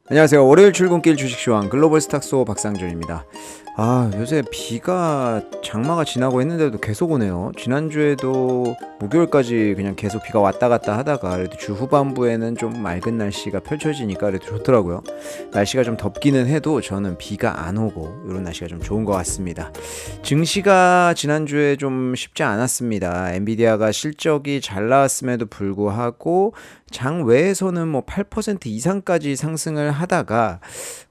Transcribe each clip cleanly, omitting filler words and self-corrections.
안녕하세요. 월요일 출근길 주식시황 글로벌 스탁소 박상준입니다. 요새 비가 장마가 지나고 했는데도 계속 오네요. 지난주에도 목요일까지 그냥 계속 비가 왔다 갔다 하다가 그래도 주 후반부에는 좀 맑은 날씨가 펼쳐지니까 그래도 좋더라고요. 날씨가 좀 덥기는 해도 저는 비가 안 오고 이런 날씨가 좀 좋은 것 같습니다. 증시가 지난주에 좀 쉽지 않았습니다. 엔비디아가 실적이 잘 나왔음에도 불구하고 장 외에서는 뭐 8% 이상까지 상승을 하다가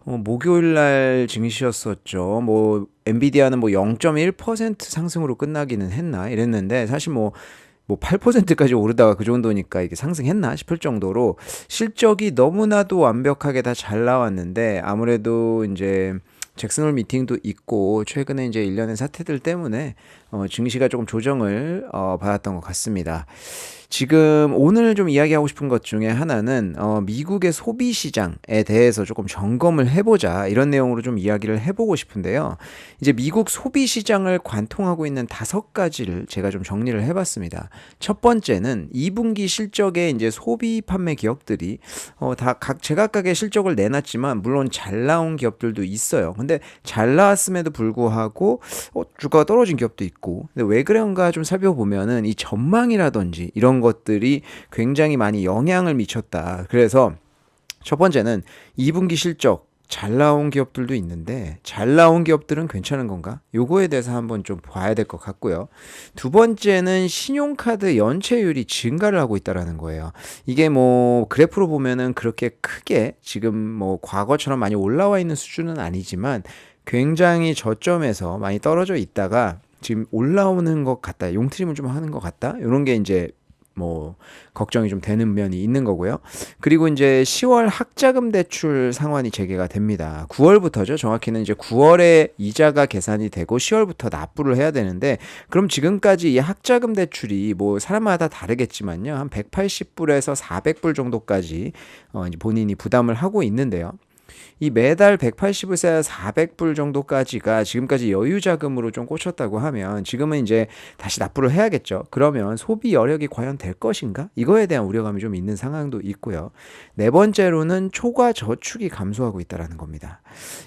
목요일 날 증시였었죠. 뭐 엔비디아는 뭐 0.1% 상승으로 끝나기는 했나 이랬는데 사실 뭐 8%까지 오르다가 그 정도니까 이게 상승했나 싶을 정도로 실적이 너무나도 완벽하게 다 잘 나왔는데 아무래도 이제 잭슨홀 미팅도 있고 최근에 이제 일련의 사태들 때문에 증시가 조금 조정을 받았던 것 같습니다. 지금 오늘 좀 이야기하고 싶은 것 중에 하나는 미국의 소비 시장에 대해서 조금 점검을 해보자 이런 내용으로 좀 이야기를 해보고 싶은데요. 이제 미국 소비 시장을 관통하고 있는 5가지를 제가 좀 정리를 해봤습니다. 첫 번째는 2분기 실적에 이제 소비 판매 기업들이 다 각 제각각의 실적을 내놨지만 물론 잘 나온 기업들도 있어요. 근데 잘 나왔음에도 불구하고 주가가 떨어진 기업도 있고 근데 왜 그런가 좀 살펴보면은 이 전망이라든지 이런 것들이 굉장히 많이 영향을 미쳤다. 그래서 첫 번째는 2분기 실적 잘 나온 기업들도 있는데 잘 나온 기업들은 괜찮은 건가? 요거에 대해서 한번 좀 봐야 될 것 같고요. 두 번째는 신용카드 연체율이 증가를 하고 있다라는 거예요. 이게 뭐 그래프로 보면은 그렇게 크게 지금 뭐 과거처럼 많이 올라와 있는 수준은 아니지만 굉장히 저점에서 많이 떨어져 있다가 지금 올라오는 것 같다. 용트림을 좀 하는 것 같다. 이런 게 이제 뭐 걱정이 좀 되는 면이 있는 거고요. 그리고 이제 10월 학자금 대출 상환이 재개가 됩니다. 9월부터죠. 정확히는 이제 9월에 이자가 계산이 되고 10월부터 납부를 해야 되는데 그럼 지금까지 이 학자금 대출이 뭐 사람마다 다르겠지만요. 한 180불에서 400불 정도까지 이제 본인이 부담을 하고 있는데요. 이 매달 180불에서 400불 정도까지가 지금까지 여유 자금으로 좀 꽂혔다고 하면 지금은 이제 다시 납부를 해야겠죠. 그러면 소비 여력이 과연 될 것인가? 이거에 대한 우려감이 좀 있는 상황도 있고요. 네 번째로는 초과 저축이 감소하고 있다는 겁니다.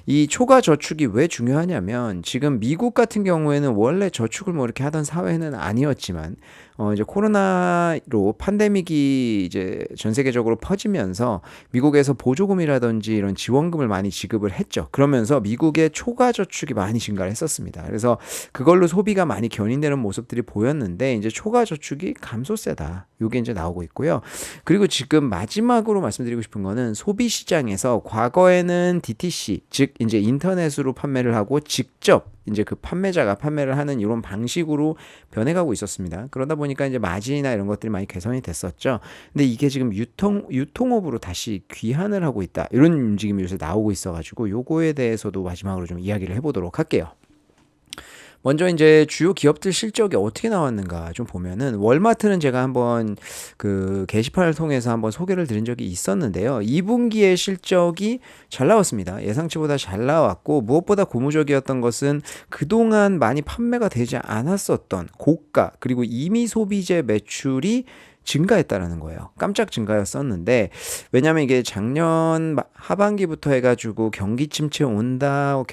이 초과 저축이 왜 중요하냐면 지금 미국 같은 경우에는 원래 저축을 뭐 이렇게 하던 사회는 아니었지만 이제 코로나로 팬데믹이 이제 전 세계적으로 퍼지면서 미국에서 보조금이라든지 이런 지원금을 많이 지급을 했죠. 그러면서 미국의 초과 저축이 많이 증가를 했었습니다. 그래서 그걸로 소비가 많이 견인되는 모습들이 보였는데 이제 초과 저축이 감소세다. 이게 이제 나오고 있고요. 그리고 지금 마지막으로 말씀드리고 싶은 거는 소비 시장에서 과거에는 DTC, 즉 이제 인터넷으로 판매를 하고 직접 이제 그 판매자가 판매를 하는 이런 방식으로 변해가고 있었습니다. 그러다 보니까 이제 마진이나 이런 것들이 많이 개선이 됐었죠. 근데 이게 지금 유통업으로 다시 귀환을 하고 있다. 이런 움직임이 요새 나오고 있어가지고 요거에 대해서도 마지막으로 좀 이야기를 해보도록 할게요. 먼저 이제 주요 기업들 실적이 어떻게 나왔는가 좀 보면은 월마트는 제가 한번 그 게시판을 통해서 한번 소개를 드린 적이 있었는데요. 2분기의 실적이 잘 나왔습니다. 예상치보다 잘 나왔고 무엇보다 고무적이었던 것은 그동안 많이 판매가 되지 않았었던 고가 그리고 임의 소비재 매출이 증가했다라는 거예요. 깜짝 증가였었는데 왜냐하면 이게 작년 하반기부터 해가지고 경기 침체 온다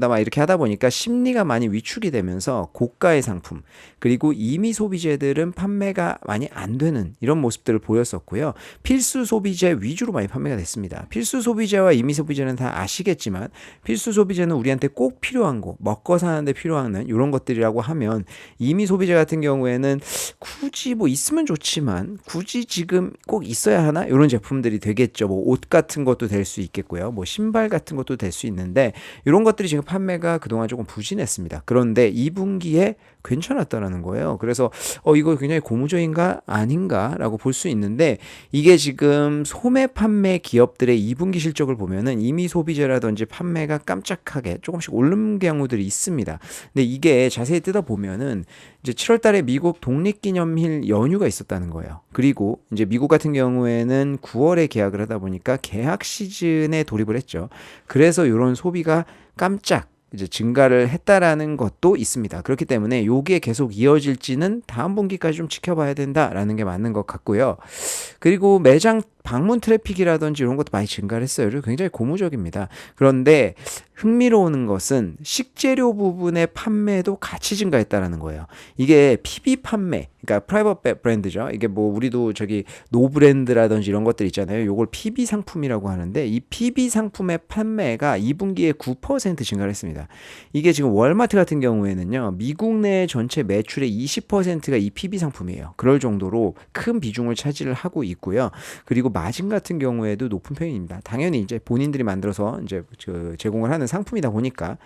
막 이렇게 하다 보니까 심리가 많이 위축이 되면서 고가의 상품 그리고 임의 소비재들은 판매가 많이 안 되는 이런 모습들을 보였었고요. 필수 소비재 위주로 많이 판매가 됐습니다. 필수 소비재와 임의 소비재는 다 아시겠지만 필수 소비재는 우리한테 꼭 필요한 거 먹고 사는데 필요한 이런 것들이라고 하면 임의 소비재 같은 경우에는 굳이 뭐 있으면 좋지만 굳이 지금 꼭 있어야 하나? 이런 제품들이 되겠죠. 뭐 옷 같은 것도 될 수 있겠고요. 뭐 신발 같은 것도 될 수 있는데 이런 것들이 지금 판매가 그동안 조금 부진했습니다. 그런데 2분기에 괜찮았다라는 거예요. 그래서 이거 굉장히 고무적인가 아닌가라고 볼 수 있는데 이게 지금 소매 판매 기업들의 2분기 실적을 보면은 이미 소비재라든지 판매가 깜짝하게 조금씩 오른 경우들이 있습니다. 근데 이게 자세히 뜯어보면은 이제 7월 달에 미국 독립기념일 연휴가 있었다는 거예요. 그리고 이제 미국 같은 경우에는 9월에 계약을 하다 보니까 계약 시즌에 돌입을 했죠. 그래서 이런 소비가 깜짝 이제 증가를 했다라는 것도 있습니다. 그렇기 때문에 요게 계속 이어질지는 다음 분기까지 좀 지켜봐야 된다라는 게 맞는 것 같고요. 그리고 매장 방문 트래픽이라든지 이런 것도 많이 증가를 했어요. 그리고 굉장히 고무적입니다. 그런데 흥미로운 것은 식재료 부분의 판매도 같이 증가했다라는 거예요. 이게 PB 판매, 그러니까 프라이빗 브랜드죠. 이게 뭐 우리도 저기 노브랜드라든지 이런 것들 있잖아요. 요걸 PB 상품이라고 하는데 이 PB 상품의 판매가 2분기에 9% 증가를 했습니다. 이게 지금 월마트 같은 경우에는요. 미국 내 전체 매출의 20%가 이 PB 상품이에요. 그럴 정도로 큰 비중을 차지를 하고 있고요. 그리고 마진 같은 경우에도 높은 편입니다. 당연히 이제 본인들이 만들어서 이제 제공을 하는 상품이다 보니까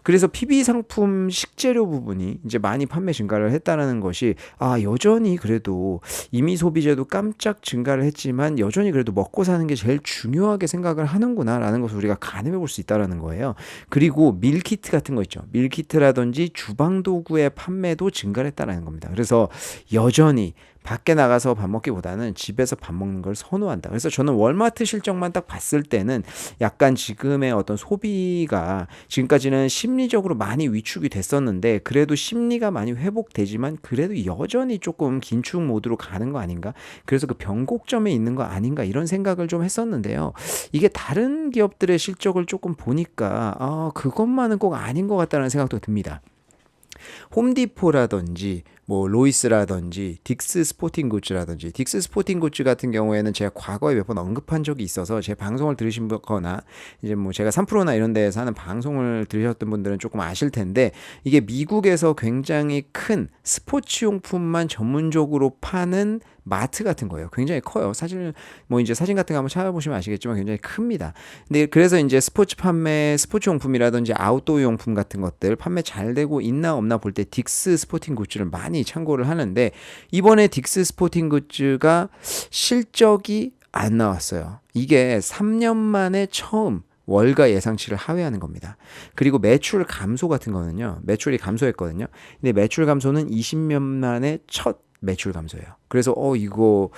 그래서 PB 상품 식재료 부분이 이제 많이 판매 증가를 했다는 것이 여전히 그래도 이미 소비재도 깜짝 증가를 했지만 여전히 그래도 먹고 사는 게 제일 중요하게 생각을 하는구나라는 것을 우리가 가늠해 볼 수 있다라는 거예요. 그리고 밀키트 같은 거 있죠. 밀키트라든지 주방 도구의 판매도 증가를 했다는 겁니다. 그래서 여전히 밖에 나가서 밥 먹기보다는 집에서 밥 먹는 걸 선호한다. 그래서 저는 월마트 실적만 딱 봤을 때는 약간 지금의 어떤 소비가 지금까지는 심리적으로 많이 위축이 됐었는데 그래도 심리가 많이 회복되지만 그래도 여전히 조금 긴축 모드로 가는 거 아닌가? 그래서 그 변곡점에 있는 거 아닌가 이런 생각을 좀 했었는데요. 이게 다른 기업들의 실적을 조금 보니까 그것만은 꼭 아닌 것 같다는 생각도 듭니다. 홈디포라든지 뭐 로이스라든지 딕스 스포팅 굿즈라든지 딕스 스포팅 굿즈 같은 경우에는 제가 과거에 몇 번 언급한 적이 있어서 제 방송을 들으신 거나 이제 뭐 제가 3프로나 이런 데에서 하는 방송을 들으셨던 분들은 조금 아실 텐데 이게 미국에서 굉장히 큰 스포츠용품만 전문적으로 파는 마트 같은 거예요. 굉장히 커요. 사실 뭐 이제 사진 같은 거 한번 찾아보시면 아시겠지만 굉장히 큽니다. 근데 그래서 이제 스포츠 판매, 스포츠 용품이라든지 아웃도어 용품 같은 것들 판매 잘 되고 있나 없나 볼 때 딕스 스포팅 굿즈를 많이 참고를 하는데 이번에 딕스 스포팅 굿즈가 실적이 안 나왔어요. 이게 3년 만에 처음 월가 예상치를 하회하는 겁니다. 그리고 매출 감소 같은 거는요. 매출이 감소했거든요. 근데 매출 감소는 20년 만에 첫 매출 감소예요. 그래서 이거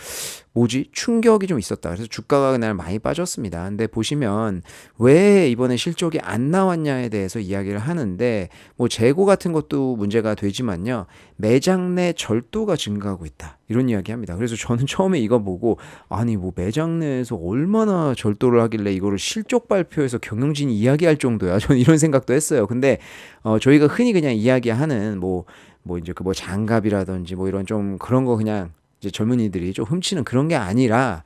뭐지? 충격이 좀 있었다. 그래서 주가가 그날 많이 빠졌습니다. 근데 보시면 왜 이번에 실적이 안 나왔냐에 대해서 이야기를 하는데 뭐 재고 같은 것도 문제가 되지만요. 매장 내 절도가 증가하고 있다. 이런 이야기 합니다. 그래서 저는 처음에 이거 보고 아니 뭐 매장 내에서 얼마나 절도를 하길래 이거를 실적 발표에서 경영진이 이야기할 정도야. 저는 이런 생각도 했어요. 근데 저희가 흔히 그냥 이야기하는 뭐 이제 그 뭐 장갑이라든지 뭐 이런 좀 그런 거 그냥 이제 젊은이들이 좀 훔치는 그런 게 아니라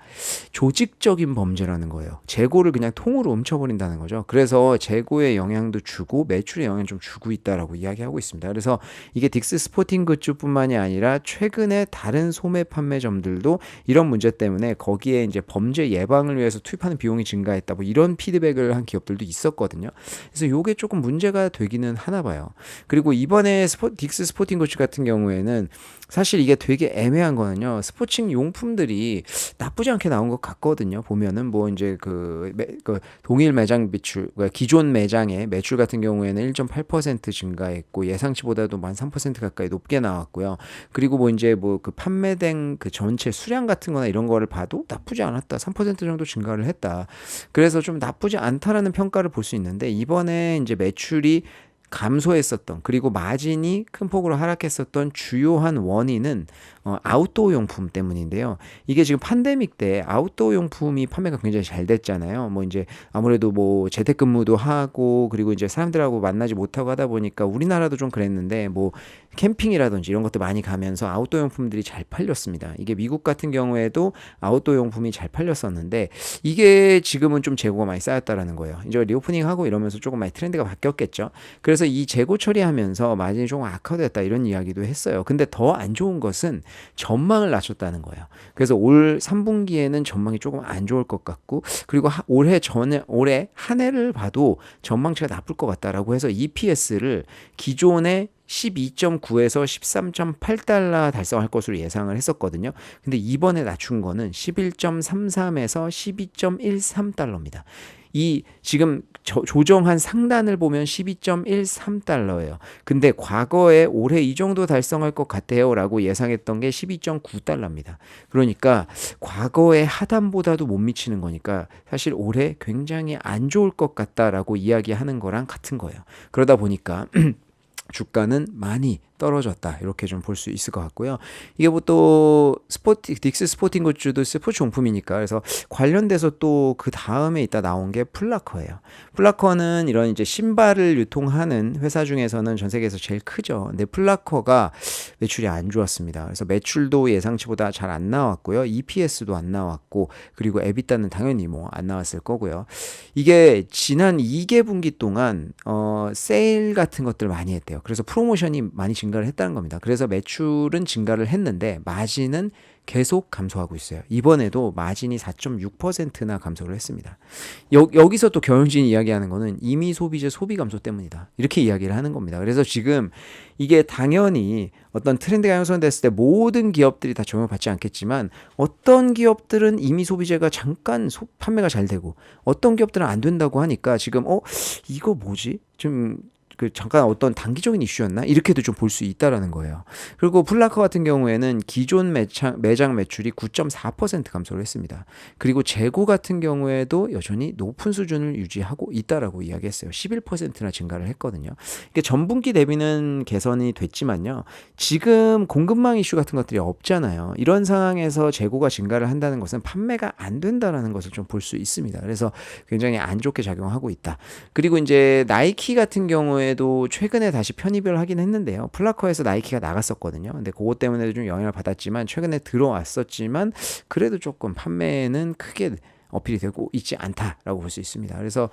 조직적인 범죄라는 거예요. 재고를 그냥 통으로 훔쳐버린다는 거죠. 그래서 재고에 영향도 주고 매출에 영향 좀 주고 있다라고 이야기하고 있습니다. 그래서 이게 딕스 스포팅 굿즈뿐만이 아니라 최근에 다른 소매 판매점들도 이런 문제 때문에 거기에 이제 범죄 예방을 위해서 투입하는 비용이 증가했다. 뭐 이런 피드백을 한 기업들도 있었거든요. 그래서 이게 조금 문제가 되기는 하나 봐요. 그리고 이번에 딕스 스포팅 굿즈 같은 경우에는 사실 이게 되게 애매한 거는요. 스포츠 용품들이 나쁘지 않게 나온 것 같거든요. 보면은 뭐 이제 그 동일 매장 매출, 그러니까 기존 매장의 매출 같은 경우에는 1.8% 증가했고 예상치보다도 한 3% 가까이 높게 나왔고요. 그리고 뭐 이제 뭐 그 판매된 그 전체 수량 같은 거나 이런 거를 봐도 나쁘지 않았다. 3% 정도 증가를 했다. 그래서 좀 나쁘지 않다라는 평가를 볼 수 있는데 이번에 이제 매출이 감소했었던 그리고 마진이 큰 폭으로 하락했었던 주요한 원인은 아웃도어 용품 때문인데요. 이게 지금 팬데믹 때 아웃도어 용품이 판매가 굉장히 잘 됐잖아요. 뭐 이제 아무래도 뭐 재택근무도 하고 그리고 이제 사람들하고 만나지 못하고 하다 보니까 우리나라도 좀 그랬는데 뭐 캠핑이라든지 이런 것도 많이 가면서 아웃도어 용품들이 잘 팔렸습니다. 이게 미국 같은 경우에도 아웃도어 용품이 잘 팔렸었는데 이게 지금은 좀 재고가 많이 쌓였다라는 거예요. 이제 리오프닝하고 이러면서 조금 많이 트렌드가 바뀌었겠죠. 그래서 이 재고 처리하면서 마진이 조금 악화됐다 이런 이야기도 했어요. 근데 더 안 좋은 것은 전망을 낮췄다는 거예요. 그래서 올 3분기에는 전망이 조금 안 좋을 것 같고 그리고 올해 한 해를 봐도 전망치가 나쁠 것 같다라고 해서 EPS를 기존의 12.9에서 13.8달러 달성할 것으로 예상을 했었거든요. 근데 이번에 낮춘 거는 11.33에서 12.13달러입니다. 이 지금 조정한 상단을 보면 12.13달러예요. 근데 과거에 올해 이 정도 달성할 것 같아요 라고 예상했던 게 12.9달러입니다. 그러니까 과거의 하단보다도 못 미치는 거니까 사실 올해 굉장히 안 좋을 것 같다라고 이야기하는 거랑 같은 거예요. 그러다 보니까 주가는 많이 떨어졌다 이렇게 좀 볼 수 있을 것 같고요. 이게 뭐 또 딕스 스포팅 굿즈도 스포츠 용품이니까 그래서 관련돼서 또 그 다음에 있다 나온 게 플라커예요. 플라커는 이런 이제 신발을 유통하는 회사 중에서는 전 세계에서 제일 크죠. 근데 플라커가 매출이 안 좋았습니다. 그래서 매출도 예상치보다 잘 안 나왔고요. EPS도 안 나왔고 그리고 에비타는 당연히 뭐 안 나왔을 거고요. 이게 지난 2개분기 동안 세일 같은 것들 많이 했대요. 그래서 프로모션이 많이 증가를 했다는 겁니다. 그래서 매출은 증가를 했는데 마진은 계속 감소하고 있어요. 이번에도 마진이 4.6%나 감소를 했습니다. 여기서 또 경영진이 이야기하는 거는 이미 소비재 소비 감소 때문이다. 이렇게 이야기를 하는 겁니다. 그래서 지금 이게 당연히 어떤 트렌드가 형성됐을 때 모든 기업들이 다 적용을 받지 않겠지만 어떤 기업들은 이미 소비재가 잠깐 판매가 잘 되고 어떤 기업들은 안 된다고 하니까 지금 이거 뭐지? 좀 잠깐 어떤 단기적인 이슈였나? 이렇게도 좀 볼 수 있다라는 거예요. 그리고 플라커 같은 경우에는 기존 매장 매출이 9.4% 감소를 했습니다. 그리고 재고 같은 경우에도 여전히 높은 수준을 유지하고 있다라고 이야기했어요. 11%나 증가를 했거든요. 이게 전분기 대비는 개선이 됐지만요. 지금 공급망 이슈 같은 것들이 없잖아요. 이런 상황에서 재고가 증가를 한다는 것은 판매가 안 된다라는 것을 좀 볼 수 있습니다. 그래서 굉장히 안 좋게 작용하고 있다. 그리고 이제 나이키 같은 경우에 도 최근에 다시 편입을 하긴 했는데요. 플라커에서 나이키가 나갔었거든요. 근데 그것 때문에도 좀 영향을 받았지만 최근에 들어왔었지만 그래도 조금 판매는 크게 어필이 되고 있지 않다라고 볼 수 있습니다. 그래서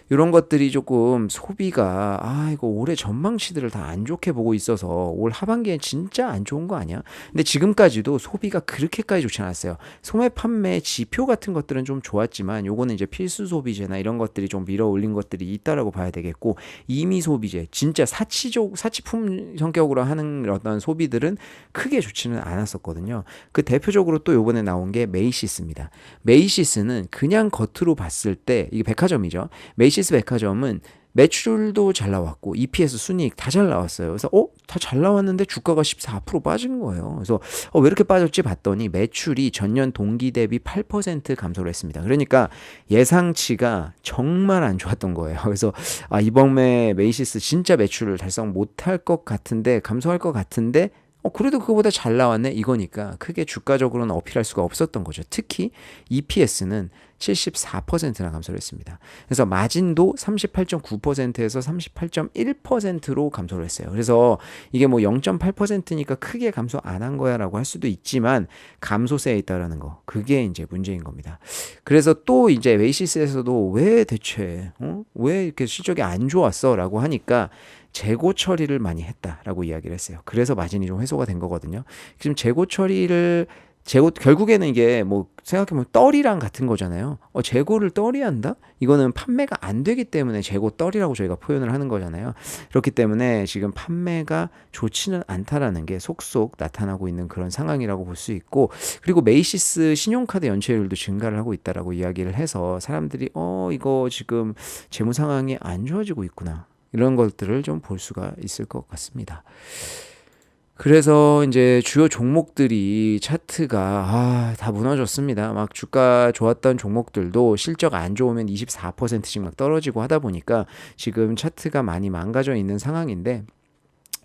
이런 것들이 조금 소비가 이거 올해 전망치들을 다 안 좋게 보고 있어서 올 하반기엔 진짜 안 좋은 거 아니야? 근데 지금까지도 소비가 그렇게까지 좋지 않았어요. 소매 판매 지표 같은 것들은 좀 좋았지만 요거는 이제 필수 소비재나 이런 것들이 좀 밀어 올린 것들이 있다라고 봐야 되겠고 이미 소비재 진짜 사치품 성격으로 하는 어떤 소비들은 크게 좋지는 않았었거든요. 그 대표적으로 또 요번에 나온 게 메이시스입니다. 메이시스는 그냥 겉으로 봤을 때 이게 백화점이죠. 메이시스 백화점은 매출도 잘 나왔고 EPS 순이익 다 잘 나왔어요. 그래서 다 잘 나왔는데 주가가 14% 빠진 거예요. 그래서 왜 이렇게 빠졌지 봤더니 매출이 전년 동기 대비 8% 감소를 했습니다. 그러니까 예상치가 정말 안 좋았던 거예요. 그래서 이번에 메이시스 진짜 매출을 달성 못할 것 같은데 감소할 것 같은데 그래도 그거보다 잘 나왔네 이거니까 크게 주가적으로는 어필할 수가 없었던 거죠. 특히 EPS는 74%나 감소를 했습니다. 그래서 마진도 38.9%에서 38.1%로 감소를 했어요. 그래서 이게 뭐 0.8%니까 크게 감소 안 한 거야 라고 할 수도 있지만 감소세에 있다라는 거 그게 이제 문제인 겁니다. 그래서 또 이제 메이시스에서도 왜 대체 왜 이렇게 실적이 안 좋았어 라고 하니까 재고 처리를 많이 했다라고 이야기를 했어요. 그래서 마진이 좀 해소가 된 거거든요. 지금 결국에는 이게 뭐 생각해보면 떨이랑 같은 거잖아요. 재고를 떨이 한다? 이거는 판매가 안 되기 때문에 재고 떨이라고 저희가 표현을 하는 거잖아요. 그렇기 때문에 지금 판매가 좋지는 않다라는 게 속속 나타나고 있는 그런 상황이라고 볼 수 있고 그리고 메이시스 신용카드 연체율도 증가를 하고 있다라고 이야기를 해서 사람들이 이거 지금 재무 상황이 안 좋아지고 있구나. 이런 것들을 좀 볼 수가 있을 것 같습니다. 그래서 이제 주요 종목들이 차트가 다 무너졌습니다. 막 주가 좋았던 종목들도 실적 안 좋으면 24%씩 막 떨어지고 하다 보니까 지금 차트가 많이 망가져 있는 상황인데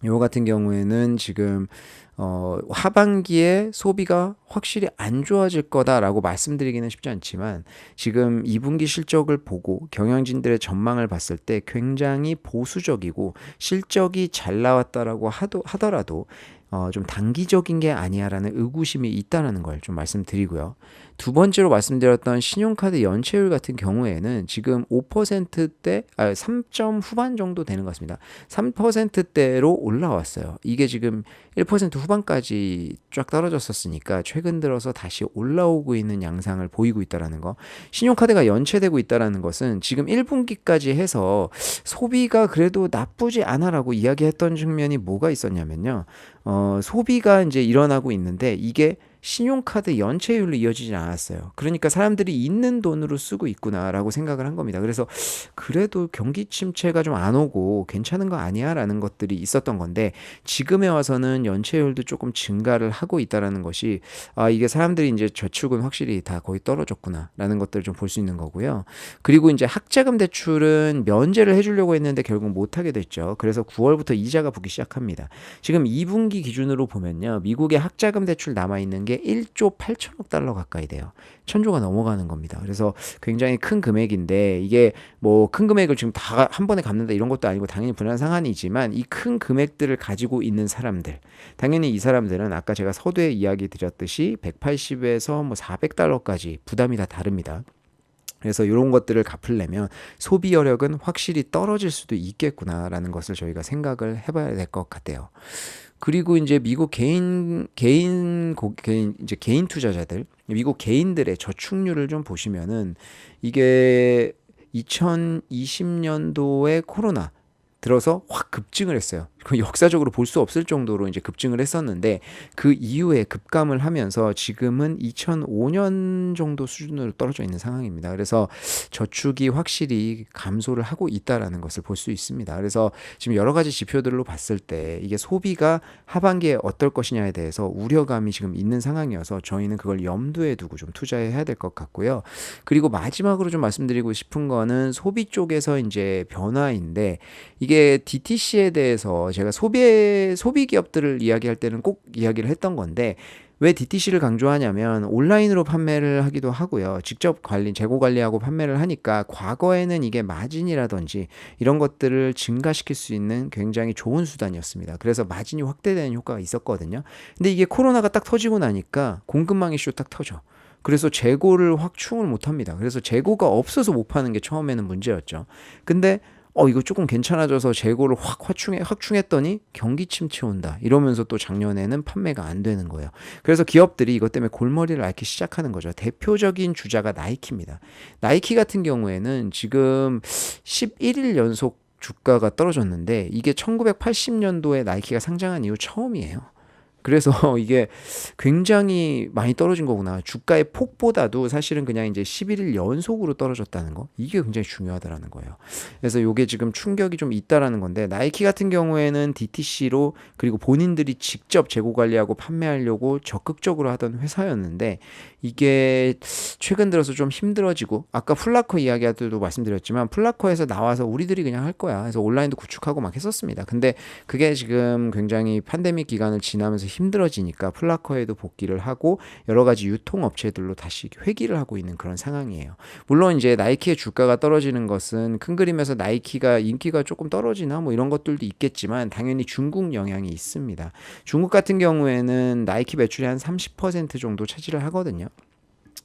요 같은 경우에는 지금 하반기에 소비가 확실히 안 좋아질 거다라고 말씀드리기는 쉽지 않지만 지금 2분기 실적을 보고 경영진들의 전망을 봤을 때 굉장히 보수적이고 실적이 잘 나왔다라고 하더라도 좀 단기적인 게 아니야라는 의구심이 있다는 걸 좀 말씀드리고요. 두 번째로 말씀드렸던 신용카드 연체율 같은 경우에는 지금 5%대, 3점 후반 정도 되는 것 같습니다. 3%대로 올라왔어요. 이게 지금 1% 후반까지 쫙 떨어졌었으니까 최근 들어서 다시 올라오고 있는 양상을 보이고 있다는 거. 신용카드가 연체되고 있다는 것은 지금 1분기까지 해서 소비가 그래도 나쁘지 않아라고 이야기했던 측면이 뭐가 있었냐면요. 소비가 이제 일어나고 있는데 이게 신용카드 연체율로 이어지진 않았어요. 그러니까 사람들이 있는 돈으로 쓰고 있구나라고 생각을 한 겁니다. 그래서 그래도 경기 침체가 좀 안 오고 괜찮은 거 아니야? 라는 것들이 있었던 건데 지금에 와서는 연체율도 조금 증가를 하고 있다는 것이 이게 사람들이 이제 저축은 확실히 다 거의 떨어졌구나 라는 것들을 좀 볼 수 있는 거고요. 그리고 이제 학자금 대출은 면제를 해주려고 했는데 결국 못하게 됐죠. 그래서 9월부터 이자가 붙기 시작합니다. 지금 2분기 기준으로 보면요. 미국의 학자금 대출 남아있는 게 1조 8천억 달러 가까이 돼요. 천조가 넘어가는 겁니다. 그래서 굉장히 큰 금액인데 이게 뭐 큰 금액을 지금 다 한 번에 갚는다 이런 것도 아니고 당연히 분한 상한이지만 이 큰 금액들을 가지고 있는 사람들 당연히 이 사람들은 아까 제가 서두에 이야기 드렸듯이 180에서 뭐 400달러까지 부담이 다 다릅니다. 그래서 이런 것들을 갚으려면 소비 여력은 확실히 떨어질 수도 있겠구나라는 것을 저희가 생각을 해봐야 될 것 같아요. 그리고 이제 미국 개인 투자자들, 미국 개인들의 저축률을 좀 보시면은 이게 2020년도에 코로나 들어서 확 급증을 했어요. 역사적으로 볼 수 없을 정도로 이제 급증을 했었는데 그 이후에 급감을 하면서 지금은 2005년 정도 수준으로 떨어져 있는 상황입니다. 그래서 저축이 확실히 감소를 하고 있다라는 것을 볼 수 있습니다. 그래서 지금 여러 가지 지표들로 봤을 때 이게 소비가 하반기에 어떨 것이냐에 대해서 우려감이 지금 있는 상황이어서 저희는 그걸 염두에 두고 좀 투자해야 될 것 같고요. 그리고 마지막으로 좀 말씀드리고 싶은 거는 소비 쪽에서 이제 변화인데 이게 DTC에 대해서 제가 소비 기업들을 이야기할 때는 꼭 이야기를 했던 건데 왜 DTC를 강조하냐면 온라인으로 판매를 하기도 하고요. 직접 재고 관리하고 판매를 하니까 과거에는 이게 마진이라든지 이런 것들을 증가시킬 수 있는 굉장히 좋은 수단이었습니다. 그래서 마진이 확대되는 효과가 있었거든요. 근데 이게 코로나가 딱 터지고 나니까 공급망 이슈 딱 터져. 그래서 재고를 확충을 못합니다. 그래서 재고가 없어서 못 파는 게 처음에는 문제였죠. 근데 이거 조금 괜찮아져서 재고를 확충했더니 경기 침체 온다. 이러면서 또 작년에는 판매가 안 되는 거예요. 그래서 기업들이 이것 때문에 골머리를 앓기 시작하는 거죠. 대표적인 주자가 나이키입니다. 나이키 같은 경우에는 지금 11일 연속 주가가 떨어졌는데 이게 1980년도에 나이키가 상장한 이후 처음이에요. 그래서 이게 굉장히 많이 떨어진 거구나. 주가의 폭보다도 사실은 그냥 이제 11일 연속으로 떨어졌다는 거. 이게 굉장히 중요하다라는 거예요. 그래서 이게 지금 충격이 좀 있다라는 건데 나이키 같은 경우에는 DTC로 그리고 본인들이 직접 재고 관리하고 판매하려고 적극적으로 하던 회사였는데 이게 최근 들어서 좀 힘들어지고 아까 플라커 이야기 때도 말씀드렸지만 플라커에서 나와서 우리들이 그냥 할 거야. 그래서 온라인도 구축하고 막 했었습니다. 근데 그게 지금 굉장히 팬데믹 기간을 지나면서 힘들어지니까 플라커에도 복귀를 하고 여러 가지 유통업체들로 다시 회귀를 하고 있는 그런 상황이에요. 물론 이제 나이키의 주가가 떨어지는 것은 큰 그림에서 나이키가 인기가 조금 떨어지나 뭐 이런 것들도 있겠지만 당연히 중국 영향이 있습니다. 중국 같은 경우에는 나이키 매출이 한 30% 정도 차지를 하거든요.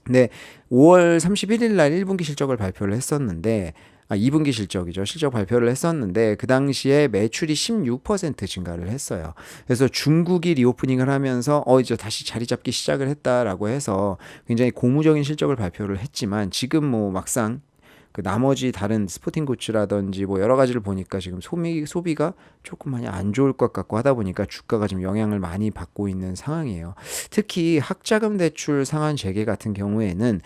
근데 5월 31일 날 1분기 실적을 발표를 했었는데 2분기 실적이죠. 실적 발표를 했었는데 그 당시에 매출이 16% 증가를 했어요. 그래서 중국이 리오프닝을 하면서 이제 다시 자리 잡기 시작을 했다라고 해서 굉장히 고무적인 실적을 발표를 했지만 지금 뭐 막상 그 나머지 다른 스포팅 굿즈라든지 뭐 여러 가지를 보니까 지금 소비가 조금 많이 안 좋을 것 같고 하다 보니까 주가가 지금 영향을 많이 받고 있는 상황이에요. 특히 학자금 대출 상한 재개 같은 경우에는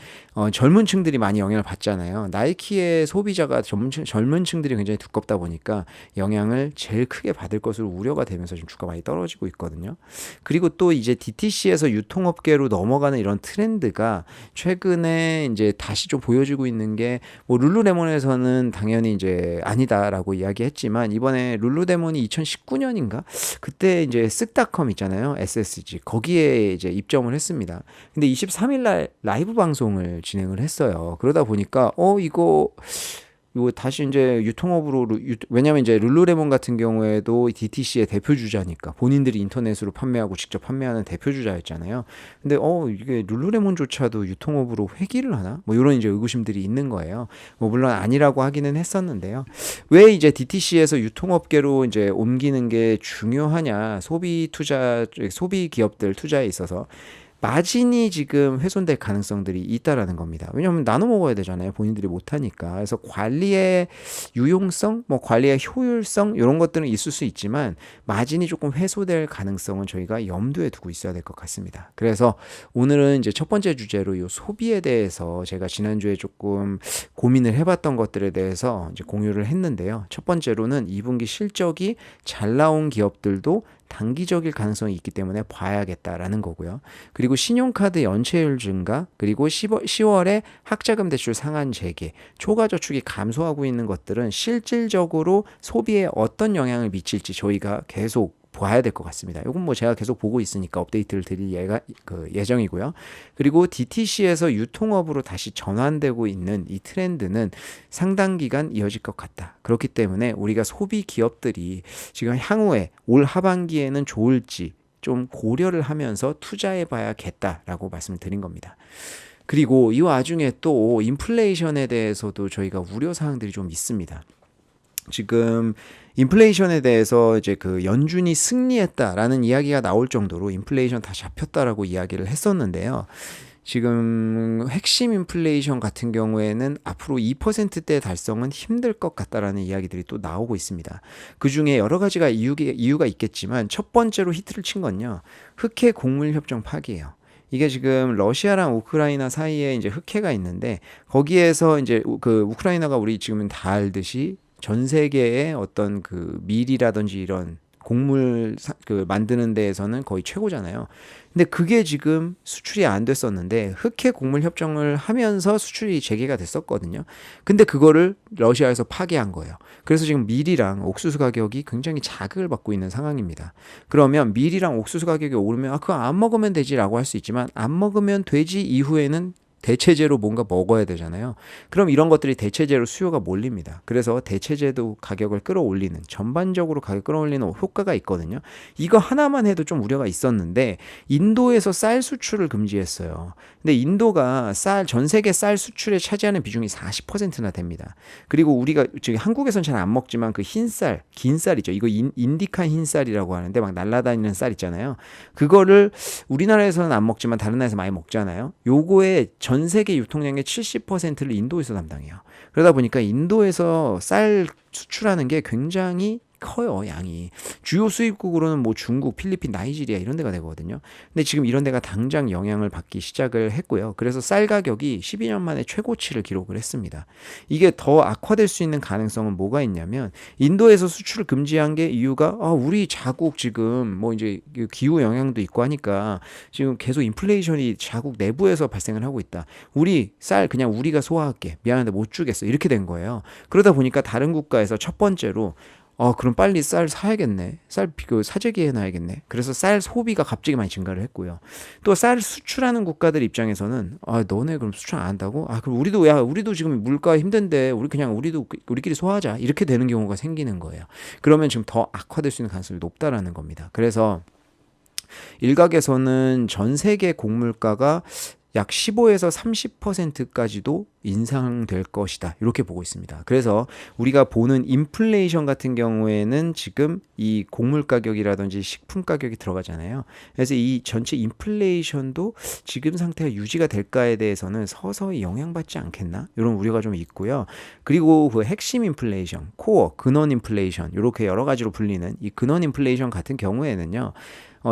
젊은 층들이 많이 영향을 받잖아요. 나이키의 소비자가 젊은 층들이 굉장히 두껍다 보니까 영향을 제일 크게 받을 것으로 우려가 되면서 지금 주가가 많이 떨어지고 있거든요. 그리고 또 이제 DTC에서 유통업계로 넘어가는 이런 트렌드가 최근에 이제 다시 좀 보여지고 있는 게 뭐 룰루레몬에서는 당연히 이제 아니다라고 이야기했지만 이번에 룰루레몬이 2019년인가 그때 이제 쓱닷컴 있잖아요. SSG 거기에 이제 입점을 했습니다. 근데 23일 날 라이브 방송을 진행을 했어요. 그러다 보니까 이거 이거 다시 이제 유통업으로 왜냐면 이제 룰루레몬 같은 경우에도 DTC의 대표 주자니까 본인들이 인터넷으로 판매하고 직접 판매하는 대표 주자였잖아요. 근데 이게 룰루레몬조차도 유통업으로 회귀를 하나? 뭐 이런 이제 의구심들이 있는 거예요. 뭐 물론 아니라고 하기는 했었는데요. 왜 이제 DTC에서 유통업계로 이제 옮기는 게 중요하냐? 소비 기업들 투자에 있어서 마진이 지금 훼손될 가능성들이 있다라는 겁니다. 왜냐하면 나눠 먹어야 되잖아요. 본인들이 못하니까. 그래서 관리의 유용성, 뭐 관리의 효율성 이런 것들은 있을 수 있지만 마진이 조금 해소될 가능성은 저희가 염두에 두고 있어야 될 것 같습니다. 그래서 오늘은 이제 첫 번째 주제로 이 소비에 대해서 제가 지난주에 조금 고민을 해봤던 것들에 대해서 이제 공유를 했는데요. 첫 번째로는 2분기 실적이 잘 나온 기업들도 단기적일 가능성이 있기 때문에 봐야겠다라는 거고요. 그리고 신용카드 연체율 증가, 그리고 10월에 학자금 대출 상한 재개, 초과 저축이 감소하고 있는 것들은 실질적으로 소비에 어떤 영향을 미칠지 저희가 계속 봐야 될 것 같습니다. 이건 뭐 제가 계속 보고 있으니까 업데이트를 드릴 예정이고요. 그리고 DTC에서 유통업으로 다시 전환되고 있는 이 트렌드는 상당 기간 이어질 것 같다. 그렇기 때문에 우리가 소비 기업들이 지금 향후에 올 하반기에는 좋을지 좀 고려를 하면서 투자해 봐야겠다라고 말씀을 드린 겁니다. 그리고 이 와중에 또 인플레이션에 대해서도 저희가 우려 사항들이 좀 있습니다. 지금 인플레이션에 대해서 이제 그 연준이 승리했다라는 이야기가 나올 정도로 인플레이션 다 잡혔다라고 이야기를 했었는데요. 지금 핵심 인플레이션 같은 경우에는 앞으로 2%대 달성은 힘들 것 같다라는 이야기들이 또 나오고 있습니다. 그 중에 여러 가지가 이유가 있겠지만 첫 번째로 히트를 친 건요. 흑해 곡물 협정 파기예요. 이게 지금 러시아랑 우크라이나 사이에 이제 흑해가 있는데 거기에서 이제 그 우크라이나가 우리 지금 다 알듯이 전 세계의 어떤 그 밀이라든지 이런 곡물 만드는 데에서는 거의 최고잖아요. 근데 그게 지금 수출이 안 됐었는데 흑해 곡물 협정을 하면서 수출이 재개가 됐었거든요. 근데 그거를 러시아에서 파기한 거예요. 그래서 지금 밀이랑 옥수수 가격이 굉장히 자극을 받고 있는 상황입니다. 그러면 밀이랑 옥수수 가격이 오르면 그거 안 먹으면 되지라고 할 수 있지만 안 먹으면 되지 이후에는 대체제로 뭔가 먹어야 되잖아요. 그럼 이런 것들이 대체제로 수요가 몰립니다. 그래서 대체제도 가격을 끌어올리는, 전반적으로 가격 끌어올리는 효과가 있거든요. 이거 하나만 해도 좀 우려가 있었는데 인도에서 쌀 수출을 금지했어요. 근데 인도가 전 세계 쌀 수출에 차지하는 비중이 40%나 됩니다. 그리고 우리가 지금 한국에선 잘 안 먹지만 그 흰쌀, 긴 쌀이죠. 이거 인디카 흰쌀이라고 하는데 막 날아다니는 쌀 있잖아요. 그거를 우리나라에서는 안 먹지만 다른 나라에서 많이 먹잖아요. 요거에 전 세계 유통량의 70%를 인도에서 담당해요. 그러다 보니까 인도에서 쌀 수출하는 게 굉장히 커요, 양이. 주요 수입국으로는 뭐 중국, 필리핀, 나이지리아 이런 데가 되거든요. 근데 지금 이런 데가 당장 영향을 받기 시작을 했고요. 그래서 쌀 가격이 12년 만에 최고치를 기록을 했습니다. 이게 더 악화될 수 있는 가능성은 뭐가 있냐면 인도에서 수출을 금지한 게 이유가 우리 자국 지금 뭐 이제 기후 영향도 있고 하니까 지금 계속 인플레이션이 자국 내부에서 발생을 하고 있다. 우리 쌀 그냥 우리가 소화할게. 미안한데 못 주겠어. 이렇게 된 거예요. 그러다 보니까 다른 국가에서 첫 번째로 그럼 빨리 쌀 사야겠네. 쌀 사재기 해놔야겠네. 그래서 쌀 소비가 갑자기 많이 증가를 했고요. 또 쌀 수출하는 국가들 입장에서는 너네 그럼 수출 안 한다고? 그럼 우리도 지금 물가 힘든데 우리끼리 소화하자. 이렇게 되는 경우가 생기는 거예요. 그러면 지금 더 악화될 수 있는 가능성이 높다라는 겁니다. 그래서 일각에서는 전 세계 곡물가가 약 15에서 30%까지도 인상될 것이다. 이렇게 보고 있습니다. 그래서 우리가 보는 인플레이션 같은 경우에는 지금 이 곡물 가격이라든지 식품 가격이 들어가잖아요. 그래서 이 전체 인플레이션도 지금 상태가 유지가 될까에 대해서는 서서히 영향받지 않겠나? 이런 우려가 좀 있고요. 그리고 그 핵심 인플레이션, 코어, 근원 인플레이션 이렇게 여러 가지로 불리는 이 근원 인플레이션 같은 경우에는요.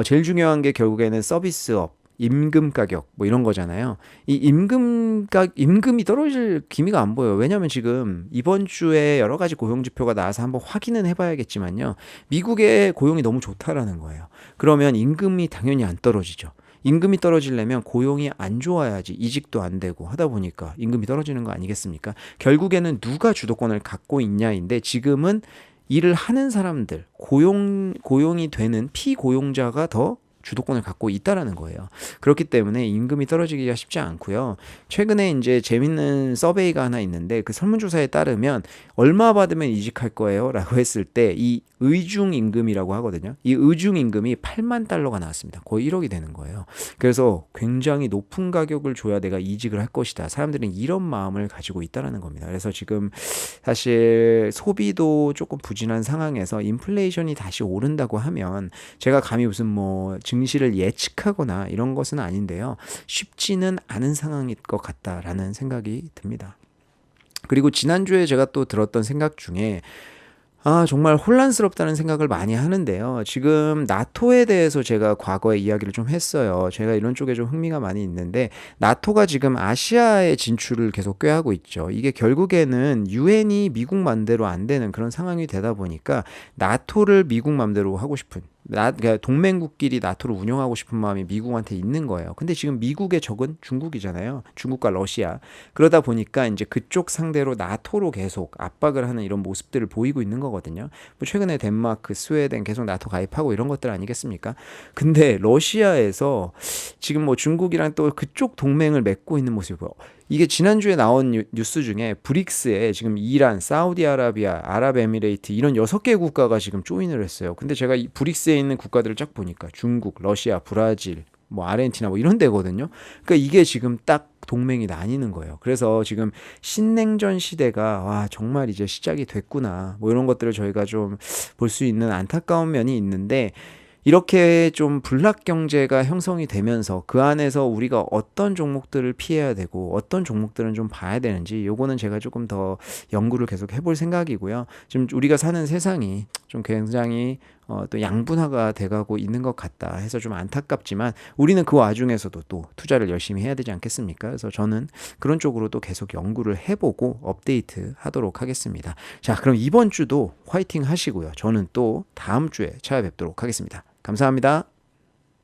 제일 중요한 게 결국에는 서비스업, 임금 가격 뭐 이런 거잖아요. 이 임금이 떨어질 기미가 안 보여요. 왜냐하면 지금 이번 주에 여러 가지 고용 지표가 나와서 한번 확인은 해봐야겠지만요. 미국의 고용이 너무 좋다라는 거예요. 그러면 임금이 당연히 안 떨어지죠. 임금이 떨어지려면 고용이 안 좋아야지 이직도 안 되고 하다 보니까 임금이 떨어지는 거 아니겠습니까? 결국에는 누가 주도권을 갖고 있냐인데 지금은 일을 하는 사람들, 고용이 되는 피고용자가 더 주도권을 갖고 있다라는 거예요. 그렇기 때문에 임금이 떨어지기가 쉽지 않고요. 최근에 이제 재밌는 서베이가 하나 있는데 그 설문조사에 따르면 얼마 받으면 이직할 거예요? 라고 했을 때 이 의중 임금이라고 하거든요. 이 의중 임금이 8만 달러가 나왔습니다. 거의 1억이 되는 거예요. 그래서 굉장히 높은 가격을 줘야 내가 이직을 할 것이다. 사람들은 이런 마음을 가지고 있다라는 겁니다. 그래서 지금 사실 소비도 조금 부진한 상황에서 인플레이션이 다시 오른다고 하면 제가 감히 무슨 뭐 증시를 예측하거나 이런 것은 아닌데요. 쉽지는 않은 상황일 것 같다라는 생각이 듭니다. 그리고 지난주에 제가 또 들었던 생각 중에 정말 혼란스럽다는 생각을 많이 하는데요. 지금 나토에 대해서 제가 과거에 이야기를 좀 했어요. 제가 이런 쪽에 좀 흥미가 많이 있는데 나토가 지금 아시아의 진출을 계속 꾀하고 있죠. 이게 결국에는 유엔이 미국 맘대로 안 되는 그런 상황이 되다 보니까 나토를 미국 맘대로 하고 싶은 그러니까 동맹국끼리 나토를 운영하고 싶은 마음이 미국한테 있는 거예요. 근데 지금 미국의 적은 중국이잖아요. 중국과 러시아. 그러다 보니까 이제 그쪽 상대로 나토로 계속 압박을 하는 이런 모습들을 보이고 있는 거거든요. 뭐 최근에 덴마크, 스웨덴 계속 나토 가입하고 이런 것들 아니겠습니까? 근데 러시아에서 지금 뭐 중국이랑 또 그쪽 동맹을 맺고 있는 모습이 보여. 이게 지난주에 나온 뉴스 중에 브릭스에 지금 이란, 사우디아라비아, 아랍에미레이트 이런 6개 국가가 지금 조인을 했어요. 근데 제가 이 브릭스에 있는 국가들을 쫙 보니까 중국, 러시아, 브라질, 뭐 아르헨티나 뭐 이런 데거든요. 그러니까 이게 지금 딱 동맹이 나뉘는 거예요. 그래서 지금 신냉전 시대가 정말 이제 시작이 됐구나. 뭐 이런 것들을 저희가 좀 볼 수 있는 안타까운 면이 있는데 이렇게 좀 불락 경제가 형성이 되면서 그 안에서 우리가 어떤 종목들을 피해야 되고 어떤 종목들은 좀 봐야 되는지 요거는 제가 조금 더 연구를 계속 해볼 생각이고요. 지금 우리가 사는 세상이 좀 굉장히 또 양분화가 돼가고 있는 것 같다 해서 좀 안타깝지만 우리는 그 와중에서도 또 투자를 열심히 해야 되지 않겠습니까? 그래서 저는 그런 쪽으로도 계속 연구를 해보고 업데이트 하도록 하겠습니다. 자, 그럼 이번 주도 화이팅 하시고요. 저는 또 다음 주에 찾아뵙도록 하겠습니다. 감사합니다.